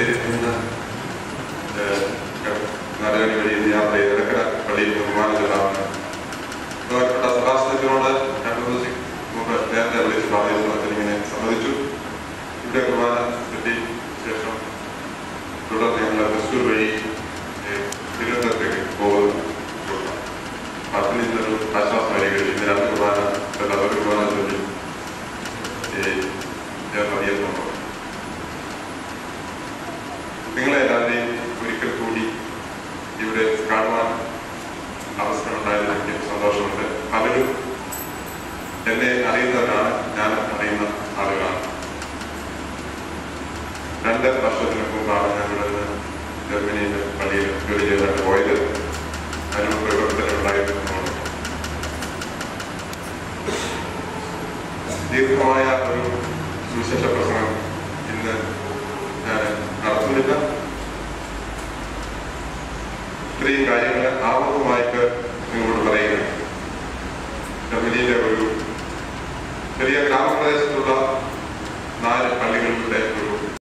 നിന്ന് നാടുകാണി വഴി യാത്ര ചെയ്ത് ഇടക്കര പള്ളിയിൽ കുർബാന ചെല്ലാറുണ്ട്. ബഹുമാനപ്പെട്ട സഭാസനത്തിനോട് 2 ദിവസം മുമ്പ് നേരത്തെ വിളിച്ച് പ്രാദേശിക ഇങ്ങനെ സമ്മതിച്ചു. ഇവിടെ കുർബാന കിട്ടി ശേഷം തുടർന്ന് ഞങ്ങൾ തൃശ്ശൂർ വഴി തിരുവനന്തപുരത്തേക്ക് പോകുന്നു. അതിൽ നിന്നൊരു ആശ്വാസമായിരിക്കും. ഇന്ന് 2 കുർബാന ഒരു കുർബാന ചൊല്ലി മതിയെന്നുണ്ടോ. നിങ്ങളെല്ലാവരെയും ഒരിക്കൽ കൂടി ഇവിടെ കാണുവാൻ അവസരമുണ്ടായതിൽ എനിക്ക് സന്തോഷമുണ്ട്. പലരും എന്നെ അറിയുന്നവരാണ്, ഞാൻ അറിയുന്ന ആളുകളാണ്. 2 വർഷത്തിന് മുമ്പാണ് ഞാൻ ഇവിടെ നിന്ന് ജർമ്മനിയിലെ പള്ളിയിൽ ജോലി ചെയ്തിട്ട് പോയത്. അതിന് പ്രവർത്തനമുണ്ടായിരുന്നതുകൊണ്ട് ദീർഘമായ ഒരു സുവിശേഷ പ്രസംഗം ഇന്ന് ഞാൻ നടത്തുന്നില്ല. ഇത്രയും കാര്യങ്ങൾ ആമുഖമായിട്ട്